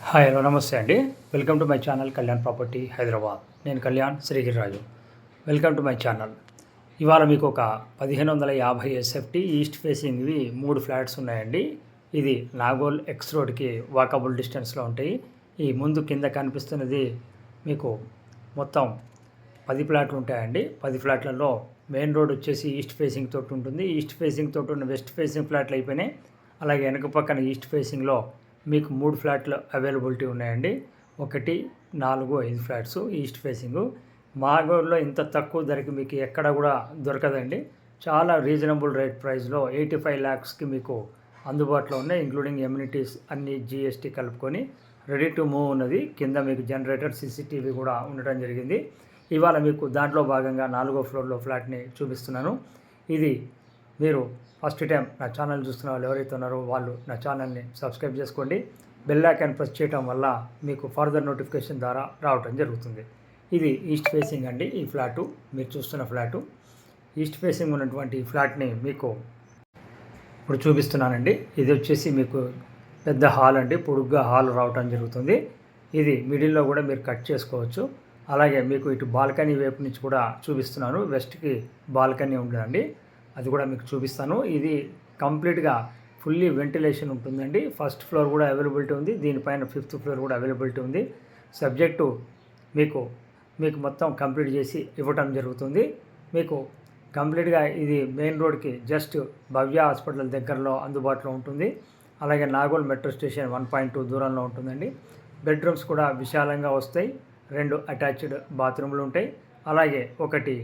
Hi hello నమస్తే అండి. Welcome to my channel Kalyan property Hyderabad. నేను Kalyan Srigiriraju. Welcome to my channel. ఇవాళ మీకు ఒక 1550 ఎస్ఎఫ్టీ ఈస్ట్ ఫేసింగ్వి 3 ఫ్లాట్స్ ఉన్నాయండి. ఇది నాగోల్ ఎక్స్ రోడ్కి వాకబుల్ డిస్టెన్స్లో ఉంటాయి. ఈ ముందు కింద కనిపిస్తున్నది మీకు మొత్తం 10 ఫ్లాట్లు ఉంటాయండి. 10 ఫ్లాట్లలో మెయిన్ రోడ్ వచ్చేసి ఈస్ట్ ఫేసింగ్ తోటి ఉంటుంది. ఈస్ట్ ఫేసింగ్ తోటి ఉన్న వెస్ట్ ఫేసింగ్ ఫ్లాట్లు అయిపోయినాయి. అలాగే వెనక పక్కన ఈస్ట్ ఫేసింగ్లో మీకు 3 ఫ్లాట్లు అవైలబిలిటీ ఉన్నాయండి. 1, 4, 5 ఫ్లాట్స్ ఈస్ట్ ఫేసింగు. మాగూర్లో ఇంత తక్కువ ధరకి మీకు ఎక్కడ కూడా దొరకదండి. చాలా రీజనబుల్ రేట్ ప్రైస్లో 85 lakhsకి మీకు అందుబాటులో ఉన్నాయి. ఇంక్లూడింగ్ ఎమ్యూనిటీస్ అన్ని GST కలుపుకొని రెడీ టు మూవ్ ఉన్నది. కింద మీకు జనరేటర్ CCTV కూడా ఉండటం జరిగింది. ఇవాళ మీకు దాంట్లో భాగంగా 4వ ఫ్లోర్లో ఫ్లాట్ని చూపిస్తున్నాను. ఇది మీరు ఫస్ట్ టైం నా ఛానల్ చూస్తున్న వాళ్ళు ఎవరైతే ఉన్నారో వాళ్ళు నా ఛానల్ని సబ్స్క్రైబ్ చేసుకోండి. బెల్ ఐకాన్ ప్రెస్ చేయడం వల్ల మీకు ఫర్దర్ నోటిఫికేషన్ ద్వారా రావటం జరుగుతుంది. ఇది ఈస్ట్ ఫేసింగ్ అండి. ఈ ఫ్లాటు మీరు చూస్తున్న ఫ్లాటు ఈస్ట్ ఫేసింగ్ ఉన్నటువంటి ఈ ఫ్లాట్ని మీకు ఇప్పుడు చూపిస్తున్నానండి. ఇది వచ్చేసి మీకు పెద్ద హాల్ అండి. పొడుగ్గా హాల్ రావటం జరుగుతుంది. ఇది మిడిల్లో కూడా మీరు కట్ చేసుకోవచ్చు. అలాగే మీకు ఇటు బాల్కనీ వైపు నుంచి కూడా చూపిస్తున్నాను. వెస్ట్కి బాల్కనీ ఉంటుందండి, అది కూడా మీకు చూపిస్తాను. ఇది కంప్లీట్గా ఫుల్లీ వెంటిలేషన్ ఉంటుందండి. ఫస్ట్ ఫ్లోర్ కూడా అవైలబిలిటీ ఉంది. దీనిపైన 5th ఫ్లోర్ కూడా అవైలబిలిటీ ఉంది. సబ్జెక్టు మీకు మొత్తం కంప్లీట్ చేసి ఇవ్వటం జరుగుతుంది. మీకు కంప్లీట్గా ఇది మెయిన్ రోడ్కి జస్ట్ భవ్య హాస్పిటల్ దగ్గరలో అందుబాటులో ఉంటుంది. అలాగే నాగోల్ మెట్రో స్టేషన్ 1.2 దూరంలో ఉంటుందండి. బెడ్రూమ్స్ కూడా విశాలంగా వస్తాయి. 2 అటాచ్డ్ బాత్రూమ్లు ఉంటాయి. అలాగే 1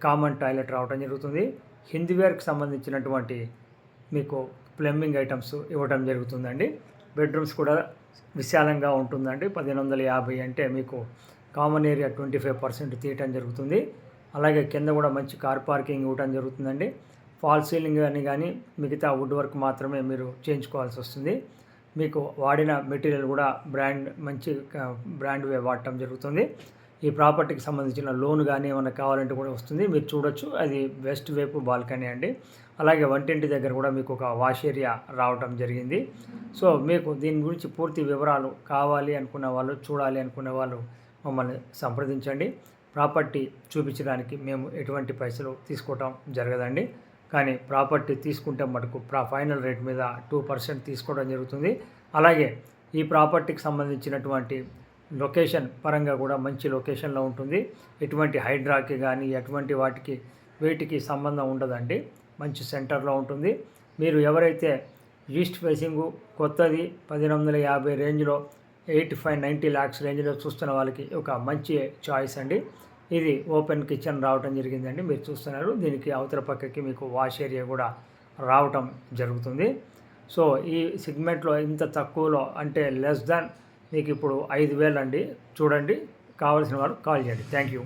కామన్ టాయిలెట్ రావటం జరుగుతుంది. హిందీవేర్కి సంబంధించినటువంటి మీకు ప్లంబింగ్ ఐటమ్స్ ఇవ్వడం జరుగుతుందండి. బెడ్రూమ్స్ కూడా విశాలంగా ఉంటుందండి. 1550 అంటే మీకు కామన్ ఏరియా 25% తీయటం జరుగుతుంది. అలాగే కింద కూడా మంచి కార్ పార్కింగ్ ఇవ్వటం జరుగుతుందండి. ఫాల్ సీలింగ్ అని కానీ మిగతా వుడ్ వర్క్ మాత్రమే మీరు చేయించుకోవాల్సి వస్తుంది. మీకు వాడిన మెటీరియల్ కూడా మంచి బ్రాండ్వే వాడటం జరుగుతుంది. ఈ ప్రాపర్టీకి సంబంధించిన లోన్ కానీ ఏమైనా కావాలంటే కూడా వస్తుంది. మీరు చూడొచ్చు, అది వెస్ట్ వైపు బాల్కనీ అండి. అలాగే వంటింటి దగ్గర కూడా మీకు ఒక వాష్ ఏరియా రావటం జరిగింది. సో మీకు దీని గురించి పూర్తి వివరాలు కావాలి అనుకున్న వాళ్ళు, చూడాలి అనుకునే వాళ్ళు మమ్మల్ని సంప్రదించండి. ప్రాపర్టీ చూపించడానికి మేము ఎటువంటి పైసలు తీసుకోవటం జరగదండి. కానీ ప్రాపర్టీ తీసుకుంటే మటుకు ఫైనల్ రేట్ మీద 2% తీసుకోవడం జరుగుతుంది. అలాగే ఈ ప్రాపర్టీకి సంబంధించినటువంటి లొకేషన్ పరంగా కూడా మంచి లొకేషన్లో ఉంటుంది. ఎటువంటి హైడ్రాకి కానీ ఎటువంటి వీటికి సంబంధం ఉండదండి. మంచి సెంటర్లో ఉంటుంది. మీరు ఎవరైతే ఈస్ట్ ఫేసింగు కొత్తది 1550 రేంజ్లో 85-90 lakhs రేంజ్లో చూస్తున్న వాళ్ళకి ఒక మంచి చాయిస్ అండి. ఇది ఓపెన్ కిచెన్ రావటం జరిగిందండి. మీరు చూస్తున్నారు. దీనికి అవతల పక్కకి మీకు వాష్ ఏరియా కూడా రావటం జరుగుతుంది. సో ఈ సెగ్మెంట్లో ఇంత తక్కువలో అంటే లెస్ దాన్ మీకు ఇప్పుడు 5000 అండి. చూడండి, కావాల్సిన వాళ్ళు కాల్ చేయండి. Thank you.